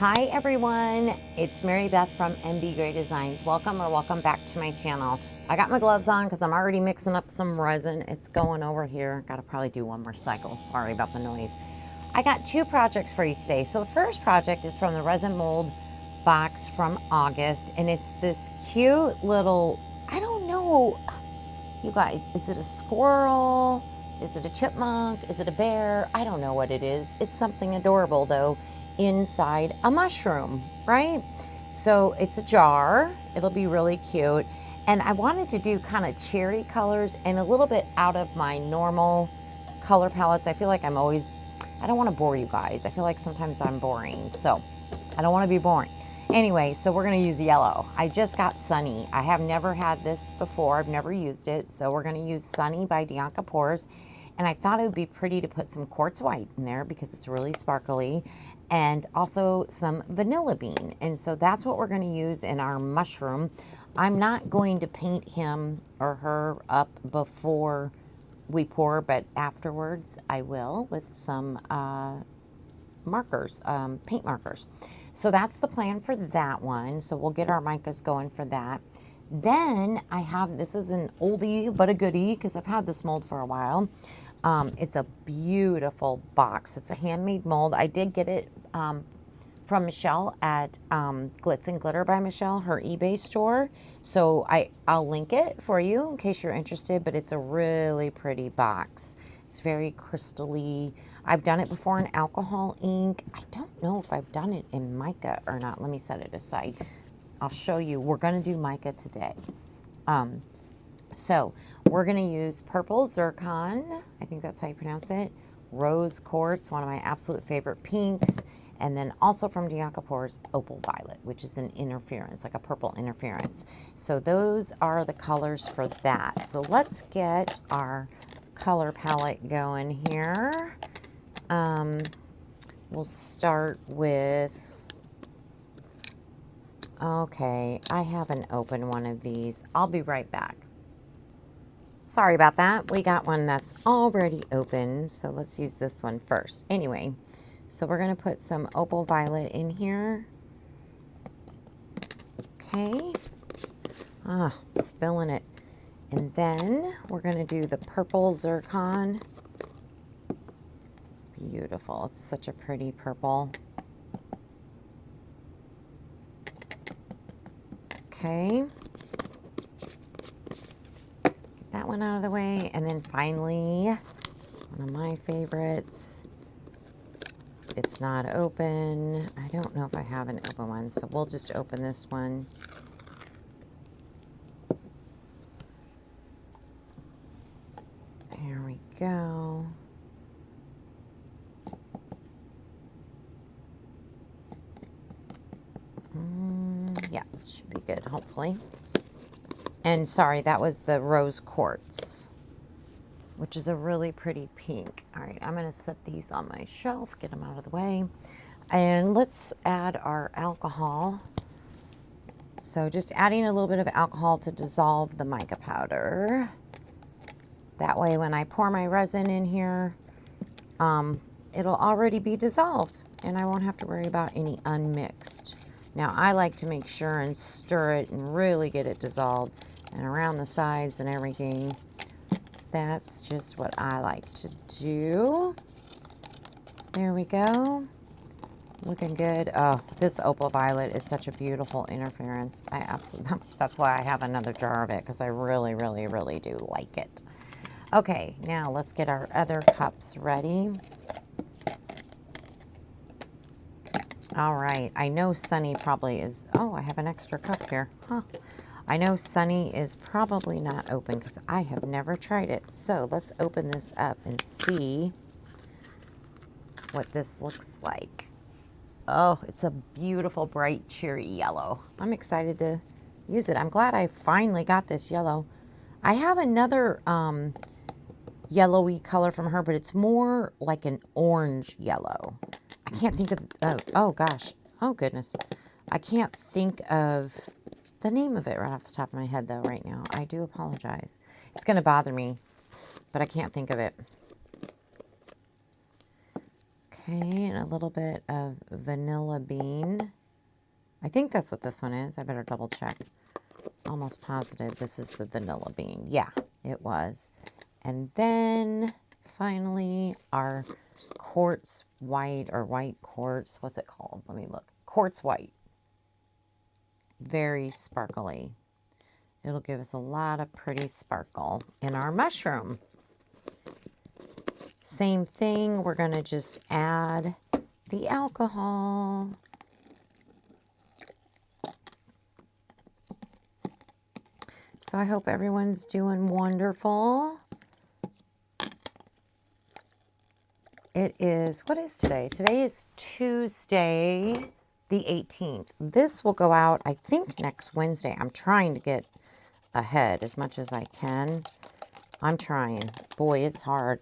Hi everyone, it's Mary Beth from MBGray Designs. Welcome back to my channel. I got my gloves on because I'm already mixing up some resin. It's going over here. Gotta probably do one more cycle. Sorry about the noise. I got two projects for you today. So the first project is from the resin mold box from August, and it's this cute little, I don't know, you guys, is it a squirrel? Is it a chipmunk? Is it a bear? I don't know what it is. It's something adorable though, inside a mushroom, right? So it's a jar. It'll be really cute. And I wanted to do kind of cherry colors and a little bit out of my normal color palettes. I feel like I'm always, I don't want to bore you guys. I feel like sometimes I'm boring. So I don't want to be boring. Anyway, so we're going to use yellow. I just got Sunny. I have never had this before. I've never used it. So we're going to use Sunny by Bianca Pours. And I thought it would be pretty to put some quartz white in there because it's really sparkly, and also some vanilla bean. And so that's what we're going to use in our mushroom. I'm not going to paint him or her up before we pour, but afterwards I will with some markers, paint markers. So that's the plan for that one. So we'll get our micas going for that. Then I have, this is an oldie but a goodie because I've had this mold for a while. It's a beautiful box. It's a handmade mold. I did get it from Michelle at Glitz and Glitter by Michelle, her eBay store. So I'll link it for you in case you're interested, but it's a really pretty box. It's very crystally. I've done it before in alcohol ink. I don't know if I've done it in mica or not. Let me set it aside. I'll show you. We're going to do mica today. So we're going to use purple zircon. I think that's how you pronounce it. Rose quartz, one of my absolute favorite pinks. And then also from Bianca Pours, opal violet, which is an interference, like a purple interference. So those are the colors for that. So let's get our color palette going here. We'll start with, okay, I haven't opened one of these. I'll be right back. Sorry about that. We got one that's already open, so let's use this one first. Anyway, so we're going to put some opal violet in here. Okay. Spilling it. And then we're going to do the purple zircon. Beautiful. It's such a pretty purple. Okay. Get that one out of the way. And then finally, one of my favorites. It's not open. I don't know if I have an open one, so we'll just open this one. There we go. Yeah, it should be good, hopefully. And sorry, that was the rose quartz, which is a really pretty pink. All right, I'm gonna set these on my shelf, get them out of the way. And let's add our alcohol. So just adding a little bit of alcohol to dissolve the mica powder. That way when I pour my resin in here, it'll already be dissolved and I won't have to worry about any unmixed. Now I like to make sure and stir it and really get it dissolved and around the sides and everything. That's just what I like to do. There we go. Looking good. Oh, this opal violet is such a beautiful interference. I absolutely, that's why I have another jar of it, because I really, really, really do like it. Okay, now let's get our other cups ready. All right, I know Sunny probably is, oh, I have an extra cup here. Huh. I know Sunny is probably not open because I have never tried it. So let's open this up and see what this looks like. Oh, it's a beautiful, bright, cherry yellow. I'm excited to use it. I'm glad I finally got this yellow. I have another yellowy color from her, but it's more like an orange yellow. I can't think of, oh gosh, oh goodness. I can't think of the name of it right off the top of my head though right now. I do apologize. It's going to bother me, but I can't think of it. Okay, and a little bit of vanilla bean. I think that's what this one is. I better double check. Almost positive this is the vanilla bean. Yeah, it was. And then finally our quartz white, or white quartz. What's it called? Let me look. Quartz white. Very sparkly. It'll give us a lot of pretty sparkle in our mushroom. Same thing, we're going to just add the alcohol. So I hope everyone's doing wonderful. It is, what is today? Today is Tuesday, the 18th. This will go out, I think, next Wednesday. I'm trying to get ahead as much as I can. I'm trying. Boy, it's hard.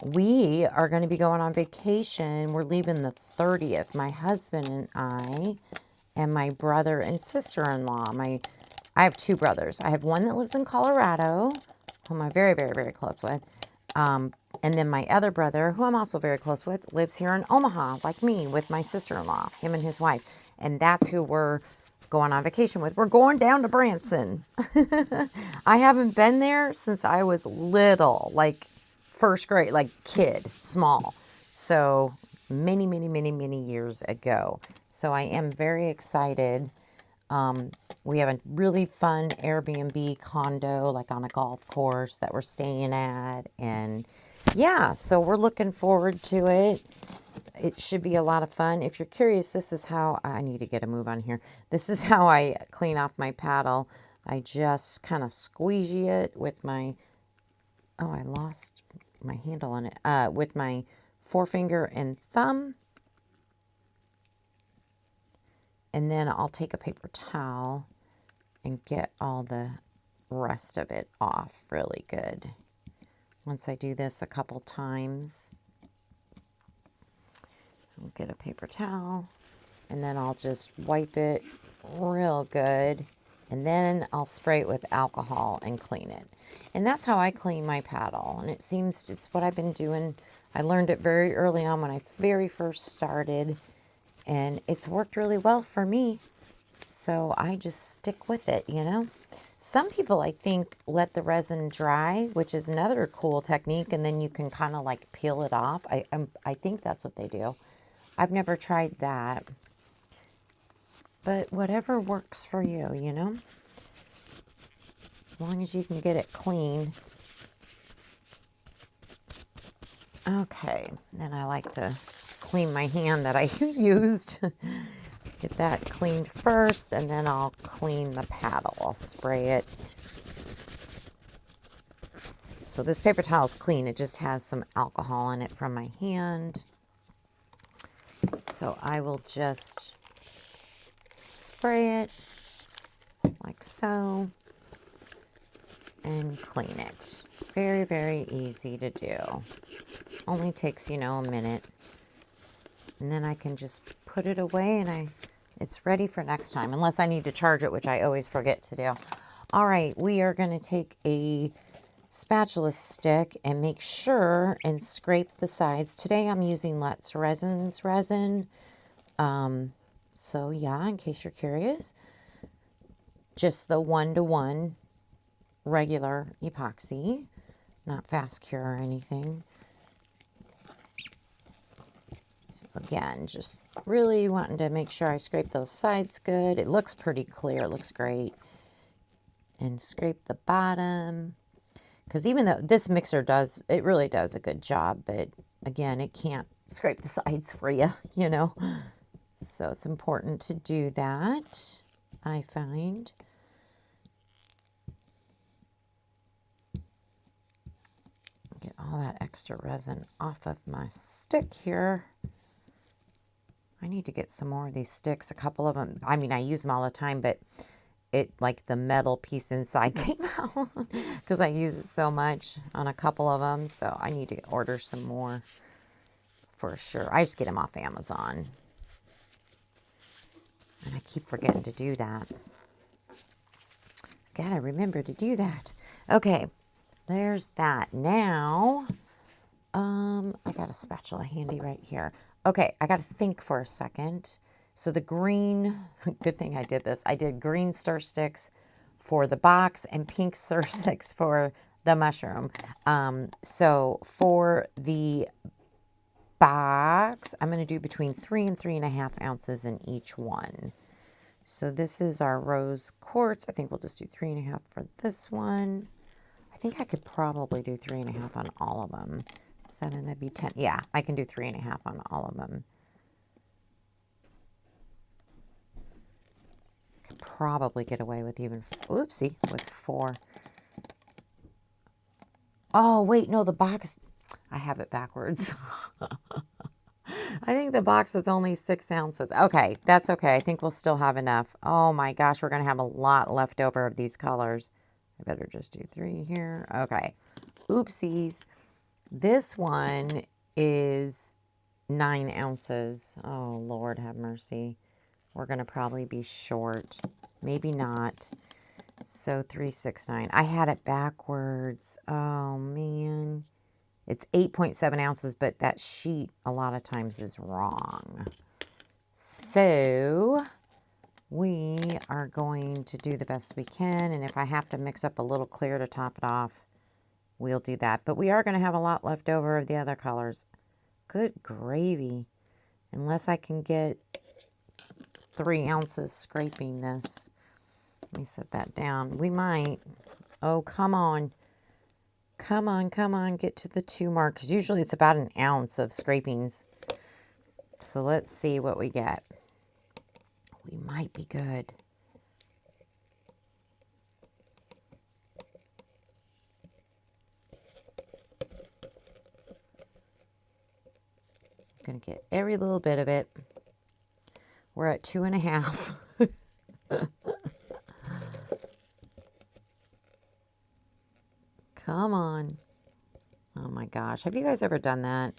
We are going to be going on vacation. We're leaving the 30th. My husband and I, and my brother and sister-in-law. I have two brothers. I have one that lives in Colorado, whom I'm very, very, very close with. And then my other brother, who I'm also very close with, lives here in Omaha, like me, with my sister-in-law, him and his wife. And that's who we're going on vacation with. We're going down to Branson. I haven't been there since I was little, like first grade, like kid, small. So many, many, many, many years ago. So I am very excited. We have a really fun Airbnb condo, like on a golf course that we're staying at. And yeah, so we're looking forward to it. It should be a lot of fun. If you're curious, this is how, I need to get a move on here. This is how I clean off my paddle. I just kind of squeegee it with my, oh, I lost my handle on it, with my forefinger and thumb. And then I'll take a paper towel and get all the rest of it off really good. Once I do this a couple times, I'll get a paper towel and then I'll just wipe it real good. And then I'll spray it with alcohol and clean it. And that's how I clean my paddle. And it seems it's what I've been doing. I learned it very early on when I very first started. And it's worked really well for me. So I just stick with it, you know. Some people, I think, let the resin dry, which is another cool technique. And then you can kind of like peel it off. I think that's what they do. I've never tried that. But whatever works for you, you know. As long as you can get it clean. Okay, then I like to clean my hand that I used. Get that cleaned first, and then I'll clean the paddle. I'll spray it. So this paper towel is clean. It just has some alcohol in it from my hand. So I will just spray it like so and clean it. Very, very easy to do. Only takes, you know, a minute. And then I can just put it away and it's ready for next time, unless I need to charge it, which I always forget to do. All right, we are going to take a spatula stick and make sure and scrape the sides. Today I'm using Let's Resin's resin. So yeah, in case you're curious, just the 1-to-1 regular epoxy, not fast cure or anything. So again, just really wanting to make sure I scrape those sides good. It looks pretty clear, it looks great. And scrape the bottom. Because even though this mixer does, it really does a good job, but again, it can't scrape the sides for you, you know. So it's important to do that, I find. Get all that extra resin off of my stick here. I need to get some more of these sticks, a couple of them. I mean, I use them all the time, but it, like the metal piece inside came out because I use it so much on a couple of them. So I need to order some more for sure. I just get them off Amazon. And I keep forgetting to do that. Gotta remember to do that. Okay, there's that. Now, I got a spatula handy right here. Okay, I got to think for a second. So the green, good thing I did this. I did green stir sticks for the box and pink stir sticks for the mushroom. So for the box, I'm going to do between 3 and 3.5 ounces in each one. So this is our rose quartz. I think we'll just do 3.5 for this one. I think I could probably do 3.5 on all of them. 7, that'd be 10. Yeah, I can do 3.5 on all of them. Could probably get away with even, oopsie, with 4. Oh, wait, no, the box, I have it backwards. I think the box is only 6 ounces. Okay, that's okay. I think we'll still have enough. Oh my gosh, we're going to have a lot left over of these colors. I better just do 3 here. Okay, oopsies. This one is 9 ounces. Oh, Lord have mercy. We're going to probably be short. Maybe not. So 3, 6, 9. I had it backwards. Oh, man. It's 8.7 ounces, but that sheet a lot of times is wrong. So we are going to do the best we can. And if I have to mix up a little clear to top it off, we'll do that. But we are going to have a lot left over of the other colors. Good gravy. Unless I can get 3 ounces scraping this. Let me set that down. We might. Oh, come on. Come on, come on. Get to the 2 mark. Because usually it's about an ounce of scrapings. So let's see what we get. We might be good. I'm going to get every little bit of it. We're at 2.5. Come on. Oh my gosh. Have you guys ever done that?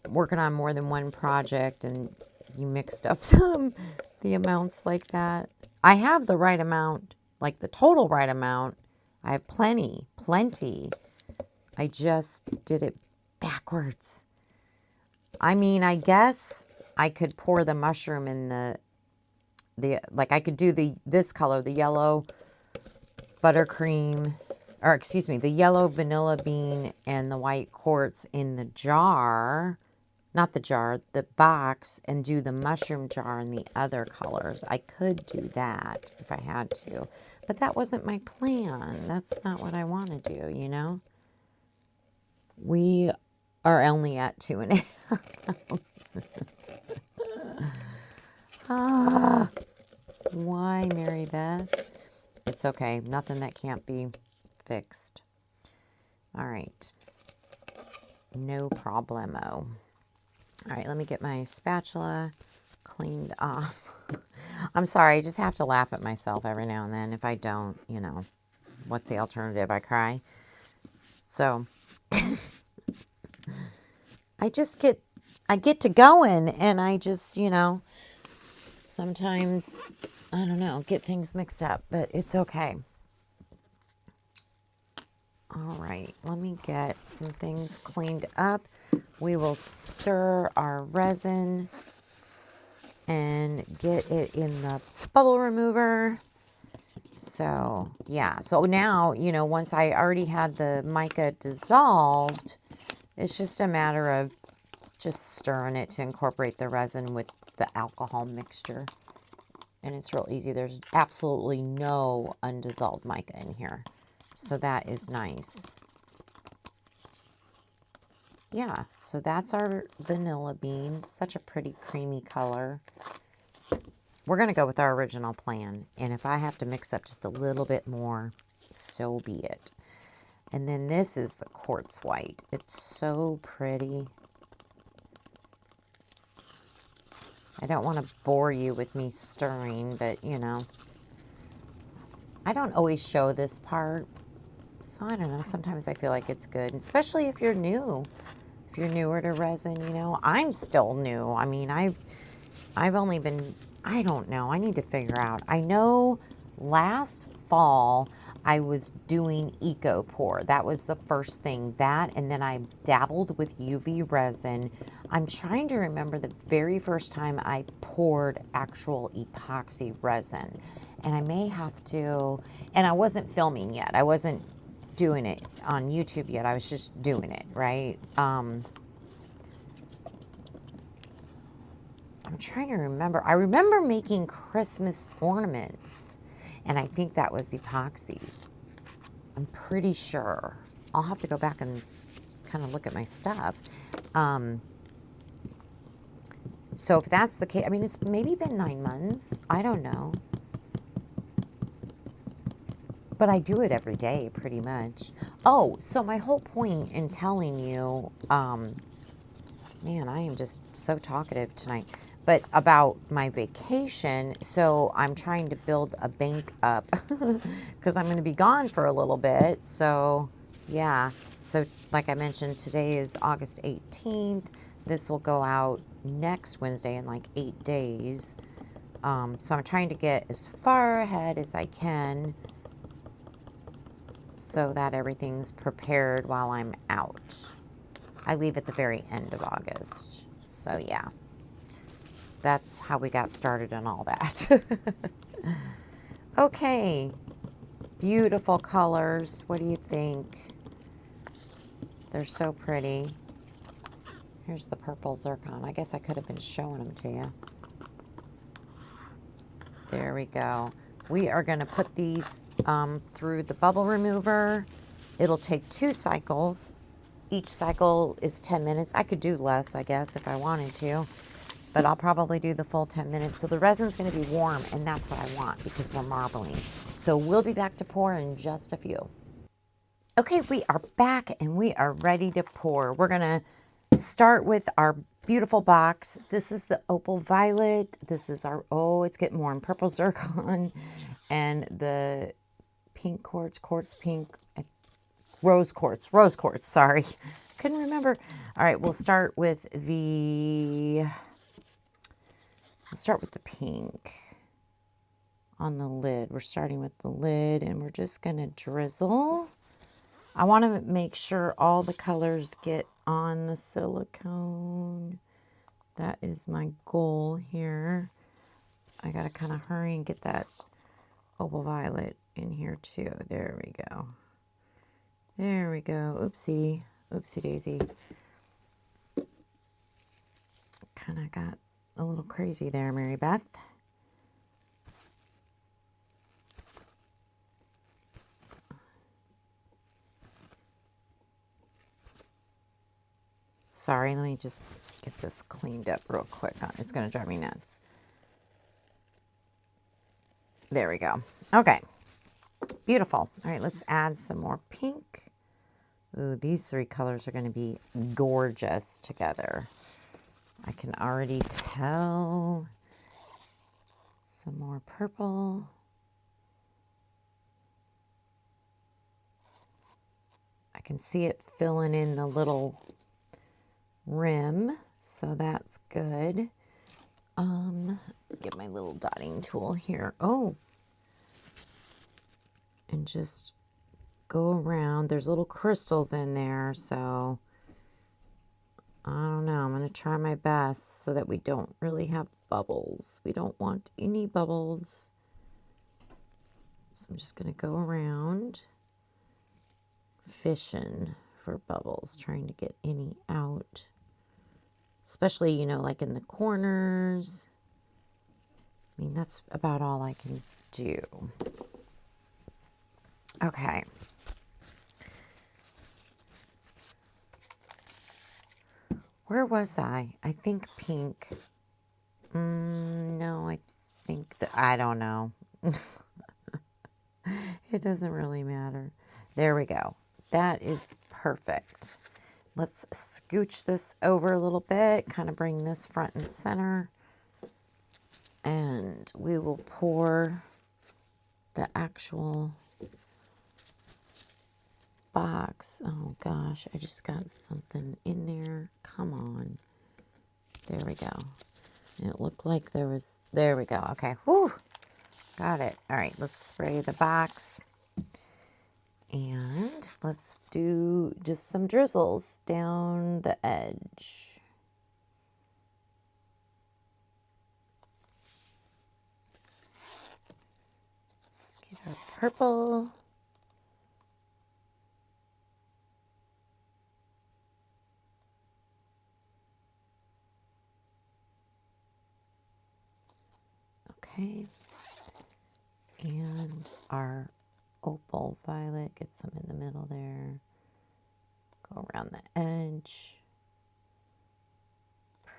Working on more than one project and you mixed up the amounts like that? I have the right amount, like the total right amount. I have plenty. I just did it backwards. I mean, I guess I could pour the mushroom in like I could do this color, the yellow buttercream, or excuse me, the yellow vanilla bean and the white quartz in the jar, not the jar, the box, and do the mushroom jar in the other colors. I could do that if I had to, but that wasn't my plan. That's not what I want to do, you know? We are only at 2.5 ounces. Why, Mary Beth? It's okay. Nothing that can't be fixed. All right. No problemo. All right, let me get my spatula cleaned off. I'm sorry, I just have to laugh at myself every now and then. If I don't, you know, what's the alternative? I cry. So I get to going, and I just, you know, sometimes, I don't know, get things mixed up, but it's okay. All right, let me get some things cleaned up. We will stir our resin and get it in the bubble remover. So, yeah. So now, you know, once I already had the mica dissolved, it's just a matter of just stirring it to incorporate the resin with the alcohol mixture. And it's real easy. There's absolutely no undissolved mica in here. So that is nice. Yeah, so that's our vanilla bean. Such a pretty creamy color. We're going to go with our original plan. And if I have to mix up just a little bit more, so be it. And then this is the quartz white. It's so pretty. I don't want to bore you with me stirring, but you know, I don't always show this part. So I don't know, sometimes I feel like it's good, especially if you're new. If you're newer to resin, you know, I'm still new. I mean, I've only been, I don't know, I need to figure out. I know last fall, I was doing eco pour. That was the first thing. That, and then I dabbled with UV resin. I'm trying to remember the very first time I poured actual epoxy resin. And I may have to, and I wasn't filming yet. I wasn't doing it on YouTube yet. I was just doing it, right? I'm trying to remember. I remember making Christmas ornaments, and I think that was epoxy. I'm pretty sure. I'll have to go back and kind of look at my stuff. So if that's the case, I mean, it's maybe been 9 months. I don't know. But I do it every day, pretty much. Oh, so my whole point in telling you, man, I am just so talkative tonight, but about my vacation. So I'm trying to build a bank up because I'm going to be gone for a little bit. So yeah, so like I mentioned, today is August 18th. This will go out next Wednesday in like 8 days. So I'm trying to get as far ahead as I can so that everything's prepared while I'm out. I leave at the very end of August. So yeah, that's how we got started and all that. Okay, beautiful colors. What do you think? They're so pretty. Here's the purple zircon. I guess I could have been showing them to you. There we go. We are going to put these through the bubble remover. It'll take 2 cycles. Each cycle is 10 minutes. I could do less, I guess, if I wanted to, but I'll probably do the full 10 minutes. So the resin's going to be warm, and that's what I want because we're marbling. So we'll be back to pour in just a few. Okay, we are back and we are ready to pour. We're going to start with our beautiful box. This is the opal violet. This is our, oh, it's getting warm, purple zircon, and the pink quartz pink, rose quartz, sorry. Couldn't remember. All right, we'll start with the pink on the lid. We're starting with the lid, and we're just going to drizzle. I want to make sure all the colors get on the silicone. That is my goal here. I got to kind of hurry and get that opal violet in here too. There we go. There we go. Oopsie. Oopsie daisy. Kind of got a little crazy there, Mary Beth. Sorry, let me just get this cleaned up real quick. It's going to drive me nuts. There we go. Okay. Beautiful. All right, let's add some more pink. Ooh, these 3 colors are going to be gorgeous together. I can already tell. Some more purple. I can see it filling in the little rim, so that's good. Get my little dotting tool here. Oh, and just go around. There's little crystals in there, so I don't know. I'm going to try my best so that we don't really have bubbles. We don't want any bubbles. So I'm just going to go around fishing for bubbles, trying to get any out. Especially, you know, like in the corners. I mean, that's about all I can do. Okay. Where was I? I think pink. No, I think that, I don't know. It doesn't really matter. There we go. That is perfect. Let's scooch this over a little bit, kind of bring this front and center. And we will pour the actual box. Oh gosh, I just got something in there. Come on. There we go. It looked like there was, there we go. Okay, whew. Got it. All right, let's spray the box. And let's do just some drizzles down the edge. Let's get our purple. Okay. And our opal violet, get some in the middle there. Go around the edge.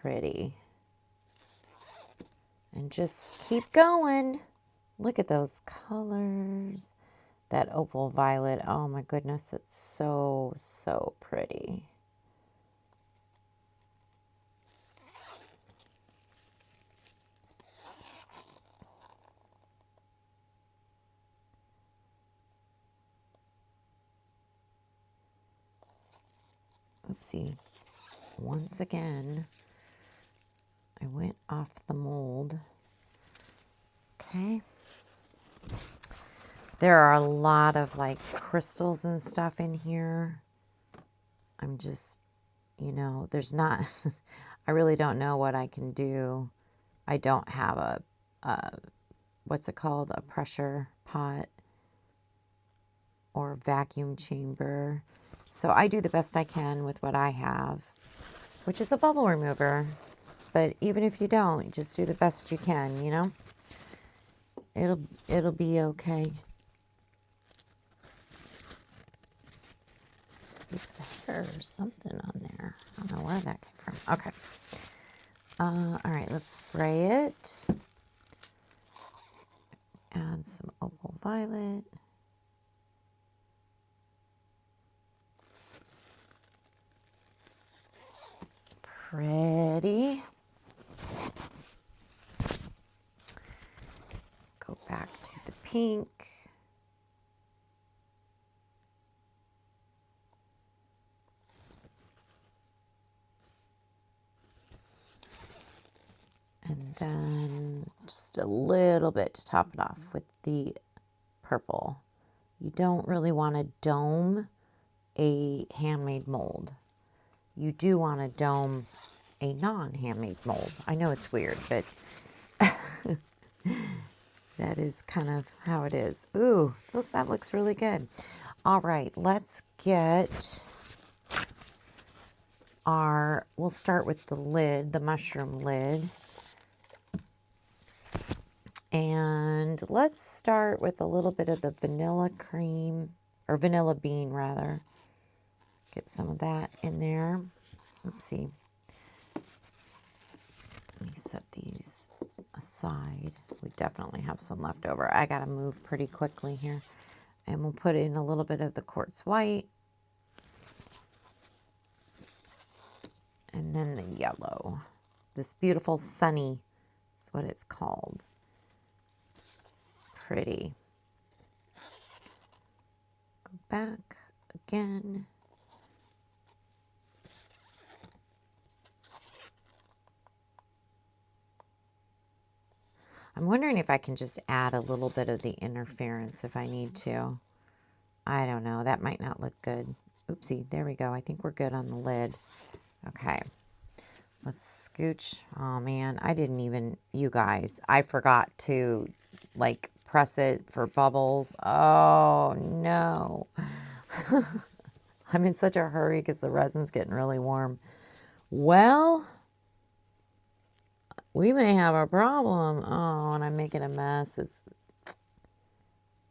Pretty. And just keep going. Look at those colors. That opal violet, oh my goodness, it's so, so pretty. Oopsie. Once again, I went off the mold. Okay. There are a lot of like crystals and stuff in here. I'm just, you know, there's not, I really don't know what I can do. I don't have a what's it called? A pressure pot or vacuum chamber. So I do the best I can with what I have, which is a bubble remover. But even if you don't, just do the best you can, you know? It'll be okay. Piece of hair or something on there. I don't know where that came from. Okay. All right, let's spray it. Add some opal violet. Pretty. Go back to the pink. And then just a little bit to top it off with the purple. You don't really want to dome a handmade mold. You do want to dome a non-handmade mold. I know it's weird, but that is kind of how it is. Ooh, that looks really good. All right, let's get we'll start with the lid, the mushroom lid. And let's start with a little bit of the vanilla cream, or vanilla bean rather. Get some of that in there. Oopsie. Let me set these aside. We definitely have some left over. I gotta move pretty quickly here. And we'll put in a little bit of the quartz white. And then the yellow. This beautiful sunny is what it's called. Pretty. Go back again. I'm wondering if I can just add a little bit of the interference if I need to. I don't know. That might not look good. Oopsie. There we go. I think we're good on the lid. Okay. Let's scooch. Oh, man. I didn't even... You guys, I forgot to, like, press it for bubbles. Oh, no. I'm in such a hurry because the resin's getting really warm. Well... we may have a problem. Oh, and I'm making a mess. It's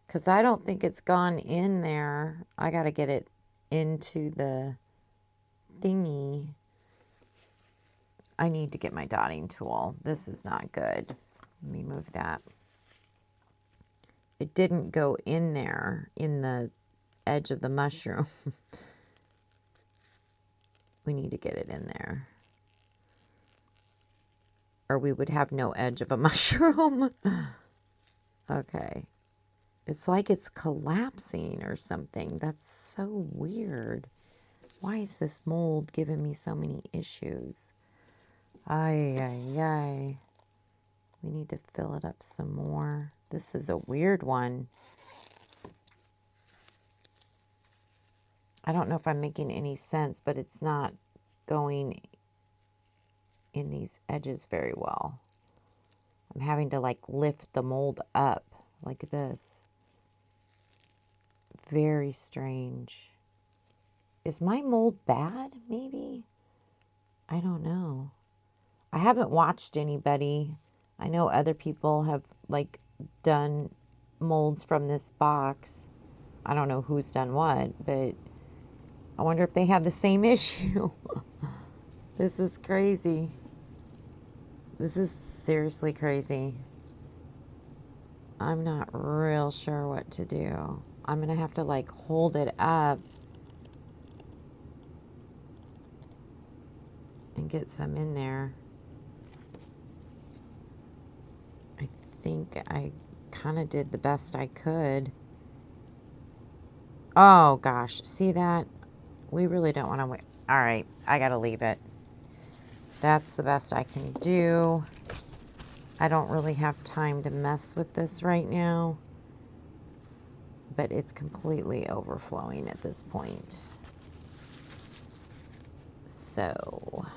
because I don't think it's gone in there. I got to get it into the thingy. I need to get my dotting tool. This is not good. Let me move that. It didn't go in there in the edge of the mushroom. We need to get it in there. Or we would have no edge of a mushroom. Okay. It's like it's collapsing or something. That's so weird. Why is this mold giving me so many issues? Ay, ay, ay. We need to fill it up some more. This is a weird one. I don't know if I'm making any sense, but it's not going in these edges very well. I'm having to like lift the mold up like this. Very strange. Is my mold bad, maybe? I don't know. I haven't watched anybody. I know other people have like done molds from this box. I don't know who's done what, but I wonder if they have the same issue. This is crazy. This is seriously crazy. I'm not real sure what to do. I'm gonna have to like hold it up and get some in there. I think I kind of did the best I could. Oh gosh, see that? We really don't want to wait. All right, I gotta leave it. That's the best I can do. I don't really have time to mess with this right now, but it's completely overflowing at this point. So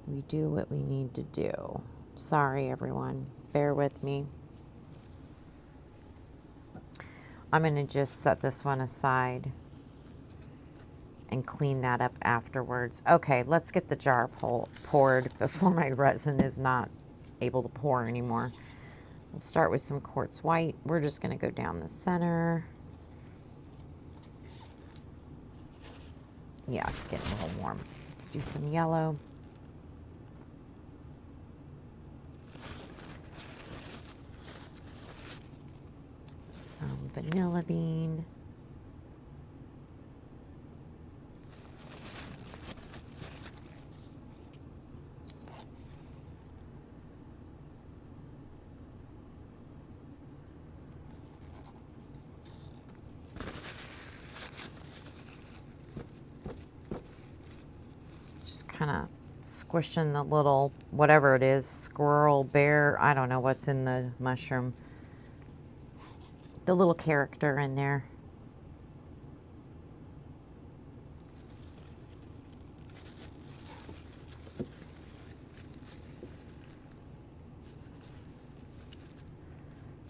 we do what we need to do. Sorry, everyone. Bear with me. I'm going to just set this one aside and clean that up afterwards. Okay, let's get the jar poured before my resin is not able to pour anymore. We'll start with some quartz white. We're just going to go down the center. Yeah, it's getting a little warm. Let's do some yellow. Some vanilla bean. Just kind of squishing the little, whatever it is, squirrel, bear, I don't know what's in the mushroom. The little character in there.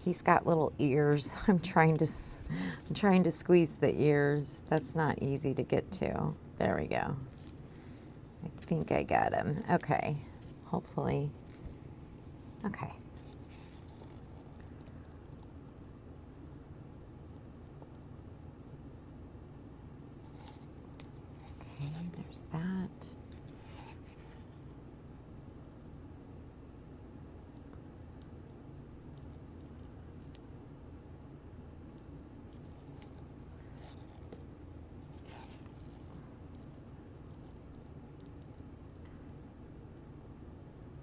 He's got little ears. I'm trying to squeeze the ears. That's not easy to get to. There we go. I think I got him. Okay. Hopefully. Okay. Okay, there's that.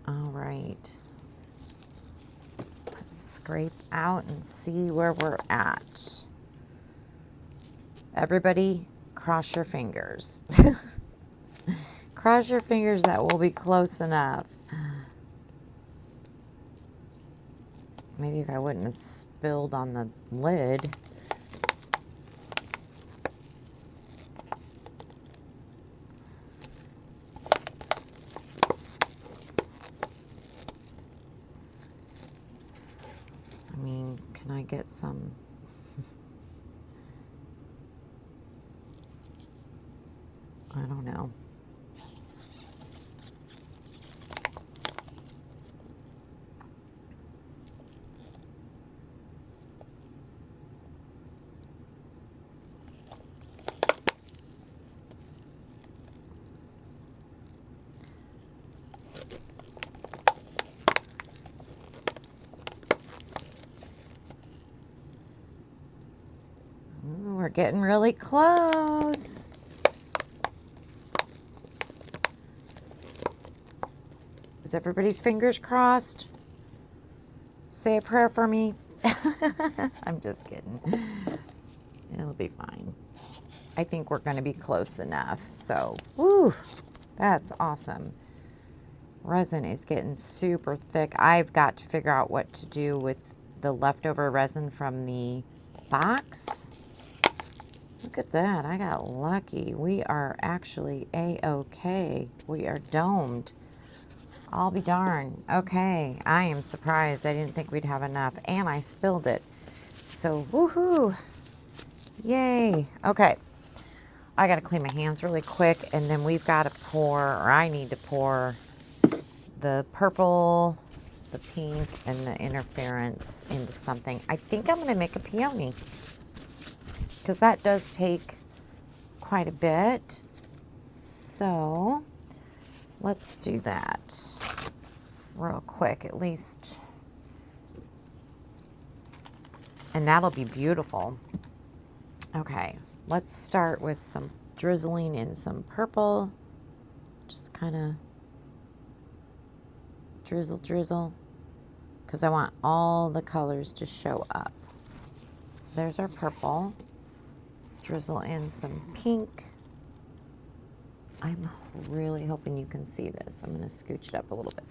All right. Let's scrape out and see where we're at. Everybody, cross your fingers. Cross your fingers that we'll be close enough. Maybe if I wouldn't have spilled on the lid. I mean, can I get some? I don't know. Ooh, we're getting really close. Is everybody's fingers crossed? Say a prayer for me. I'm just kidding. It'll be fine. I think we're going to be close enough. So, woo, that's awesome. Resin is getting super thick. I've got to figure out what to do with the leftover resin from the box. Look at that. I got lucky. We are actually A-okay. We are domed. I'll be darned. Okay, I am surprised. I didn't think we'd have enough, and I spilled it. So, woohoo! Yay! Okay, I gotta clean my hands really quick, and then we've got to pour, or I need to pour the purple, the pink, and the interference into something. I think I'm gonna make a peony, because that does take quite a bit. So, let's do that real quick, at least. And that'll be beautiful. Okay, let's start with some drizzling in some purple. Just kind of drizzle, drizzle, because I want all the colors to show up. So there's our purple. Let's drizzle in some pink. I'm really hoping you can see this. I'm going to scooch it up a little bit.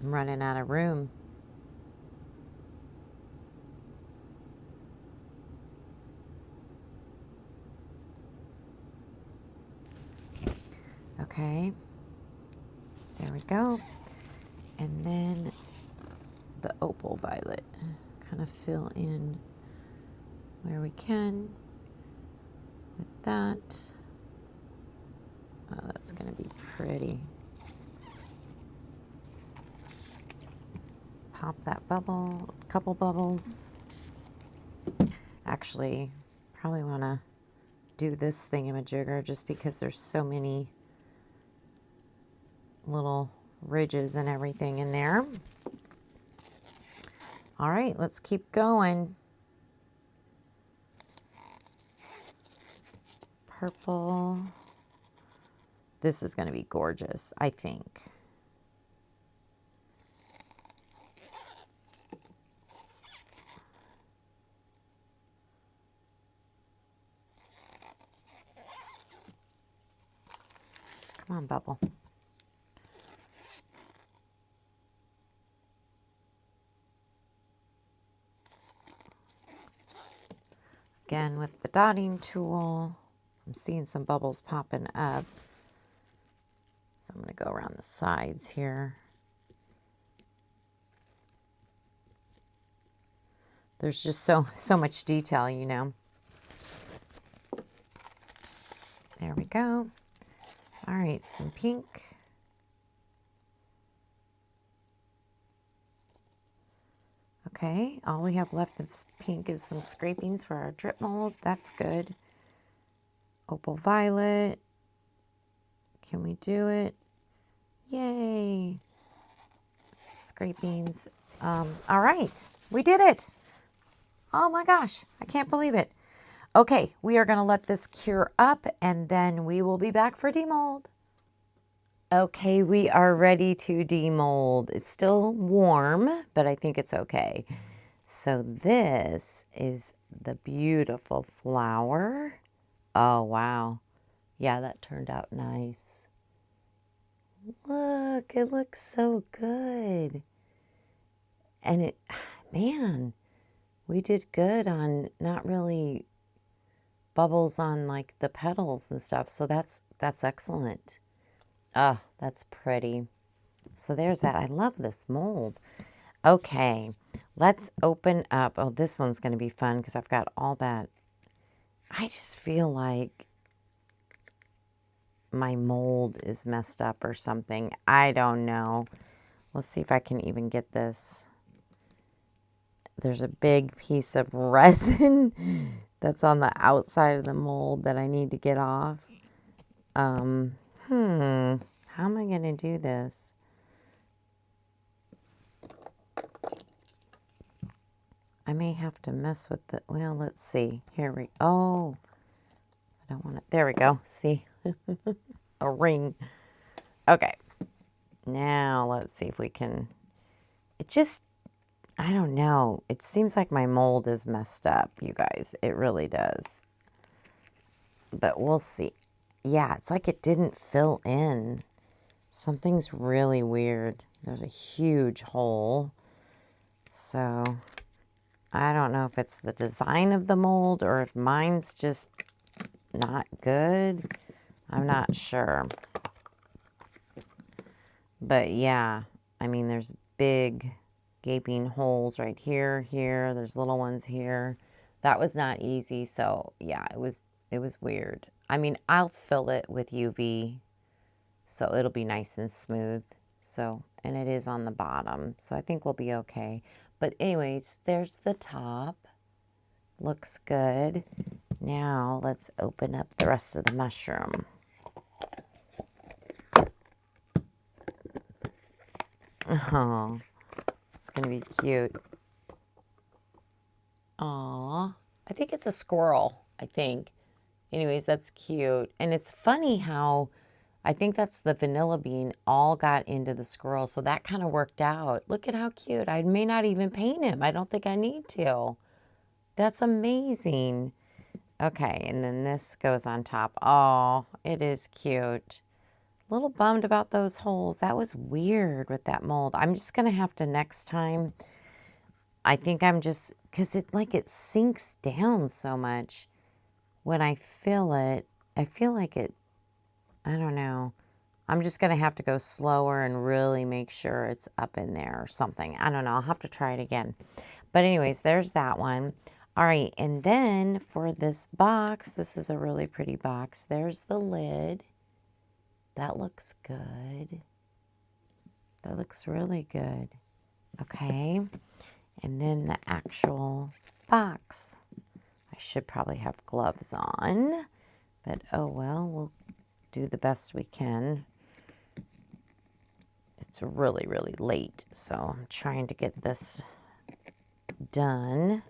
I'm running out of room. Okay, there we go. And then the opal violet. Kind of fill in where we can with that. Oh, that's going to be pretty. Pop that bubble, couple bubbles. Actually, probably want to do this thingamajigger just because there's so many little ridges and everything in there. All right, let's keep going. Purple. This is going to be gorgeous, I think. Come on, bubble. Again, with the dotting tool, I'm seeing some bubbles popping up. So I'm going to go around the sides here. There's just so much detail, you know. There we go. All right, some pink. Okay, all we have left of pink is some scrapings for our drip mold. That's good. Opal violet. Can we do it? Yay. Scrapings. All right, we did it. Oh my gosh, I can't believe it. Okay, we are going to let this cure up, and then we will be back for demold. Okay, we are ready to demold. It's still warm, but I think it's okay. So this is the beautiful flower. Oh, wow. Yeah, that turned out nice. Look, it looks so good. And it, man, we did good on not really bubbles on like the petals and stuff. So that's excellent. Oh, that's pretty. So there's that. I love this mold. Okay, let's open up. Oh, this one's going to be fun because I've got all that. I just feel like my mold is messed up or something. I don't know. Let's see if I can even get this. There's a big piece of resin that's on the outside of the mold that I need to get off. How am I going to do this? I may have to mess with the, well, let's see. Here we, oh, I don't want it. There we go. See? A ring. Okay. Now let's see if we can, it just, I don't know. It seems like my mold is messed up, you guys. It really does. But we'll see. Yeah, it's like it didn't fill in. Something's really weird. There's a huge hole. So I don't know if it's the design of the mold or if mine's just not good. I'm not sure. But yeah, I mean, there's big gaping holes right here, here. There's little ones here. That was not easy. So yeah, it was weird. I mean, I'll fill it with UV, so it'll be nice and smooth. So, and it is on the bottom, so I think we'll be okay. But anyways, there's the top. Looks good. Now let's open up the rest of the mushroom. Oh, it's gonna be cute. Aw, I think it's a squirrel, I think. Anyways, that's cute. And it's funny how I think that's the vanilla bean all got into the squirrel, so that kind of worked out. Look at how cute. I may not even paint him. I don't think I need to. That's amazing. Okay, and then this goes on top. Oh, it is cute. A little bummed about those holes. That was weird with that mold. I'm just going to have to next time. I think I'm just, because it sinks down so much when I fill it. I feel like it, I don't know. I'm just going to have to go slower and really make sure it's up in there or something. I don't know. I'll have to try it again. But anyways, there's that one. All right, and then for this box, this is a really pretty box. There's the lid. That looks good. That looks really good. Okay, and then the actual box. I should probably have gloves on, but oh well, we'll do the best we can. It's really, really late, so I'm trying to get this done.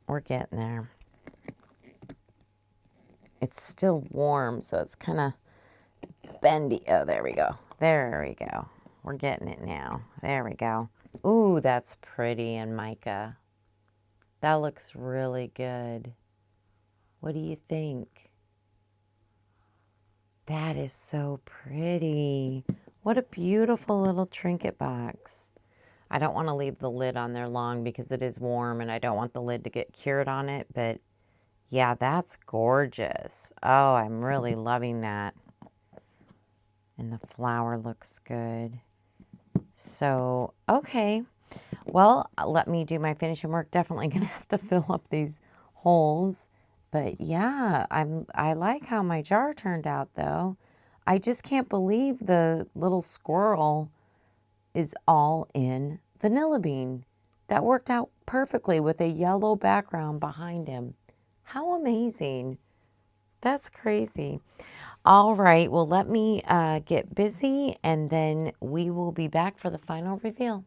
We're getting there. It's still warm, so it's kind of bendy. Oh, there we go. There we go. We're getting it now. There we go. Ooh, that's pretty in mica. That looks really good. What do you think? That is so pretty. What a beautiful little trinket box. I don't want to leave the lid on there long because it is warm and I don't want the lid to get cured on it, but yeah, that's gorgeous. Oh, I'm really loving that. And the flower looks good. So, okay. Well, let me do my finishing work. Definitely going to have to fill up these holes. But yeah, I like how my jar turned out though. I just can't believe the little squirrel is all in vanilla bean. That worked out perfectly with a yellow background behind him. How amazing. That's crazy. All right, well, let me get busy and then we will be back for the final reveal.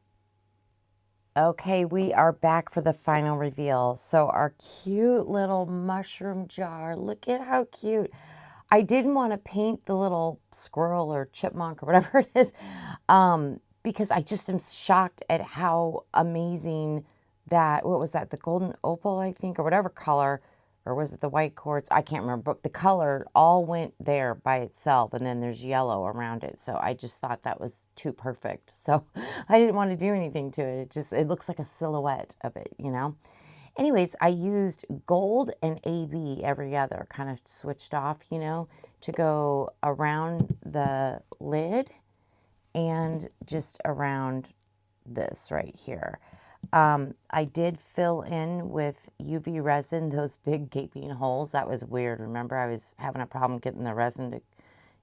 Okay, we are back for the final reveal. So our cute little mushroom jar, look at how cute. I didn't want to paint the little squirrel or chipmunk or whatever it is, because I just am shocked at how amazing that, what was that, the golden opal, I think, or whatever color, or was it the white quartz? I can't remember, but the color all went there by itself, and then there's yellow around it. So I just thought that was too perfect. So I didn't want to do anything to it. It looks like a silhouette of it, you know? Anyways, I used gold and AB every other, kind of switched off, you know, to go around the lid and just around this right here. I did fill in with UV resin those big gaping holes. That was weird. Remember, I was having a problem getting the resin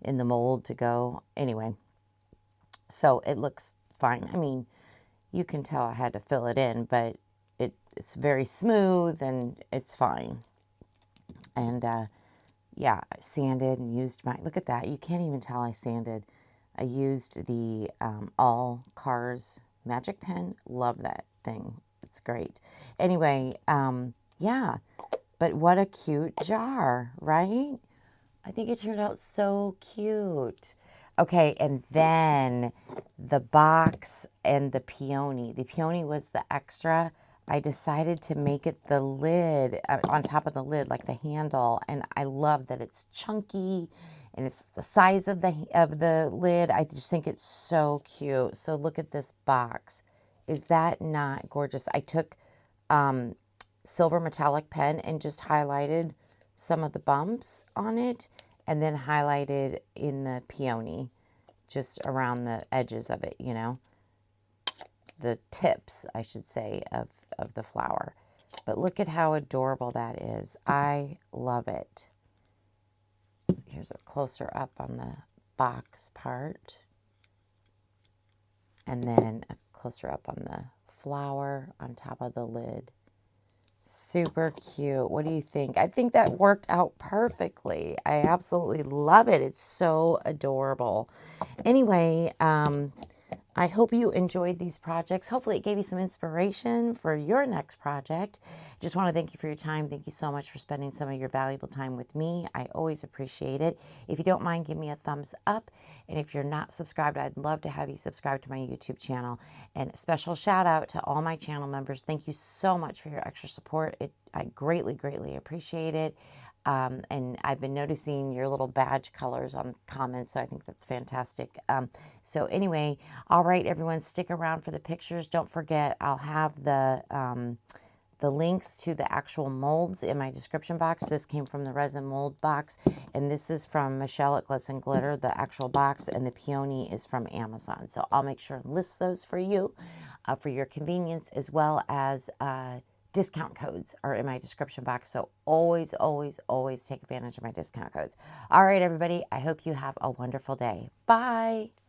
in the mold to go. Anyway, so it looks fine. I mean, you can tell I had to fill it in, but it's very smooth and it's fine. And yeah, I sanded and used my, look at that. You can't even tell I sanded. I used the All Cars Magic Pen. Love that thing. It's great. Anyway, yeah, but what a cute jar, right? I think it turned out so cute. Okay, and then the box and the peony. The peony was the extra. I decided to make it the lid, on top of the lid, like the handle. And I love that it's chunky and it's the size of the lid. I just think it's so cute. So look at this box. Is that not gorgeous? I took silver metallic pen and just highlighted some of the bumps on it, and then highlighted in the peony just around the edges of it, you know, the tips, I should say, of the flower. But look at how adorable that is. I love it. Here's a closer up on the box part, and then a closer up on the flower on top of the lid. Super cute. What do you think? I think that worked out perfectly. I absolutely love it. It's so adorable. Anyway, I hope you enjoyed these projects. Hopefully it gave you some inspiration for your next project. Just want to thank you for your time. Thank you so much for spending some of your valuable time with me. I always appreciate it. If you don't mind, give me a thumbs up. And if you're not subscribed, I'd love to have you subscribe to my YouTube channel. And a special shout out to all my channel members. Thank you so much for your extra support. I greatly, greatly appreciate it. And I've been noticing your little badge colors on comments, so I think that's fantastic. So anyway, all right, everyone, stick around for the pictures. Don't forget, I'll have the links to the actual molds in my description box. This came from the resin mold box, and this is from Michelle at Glitz and Glitter, the actual box, and the peony is from Amazon. So I'll make sure and list those for you for your convenience, as well as discount codes are in my description box. So always, always, always take advantage of my discount codes. All right, everybody, I hope you have a wonderful day. Bye.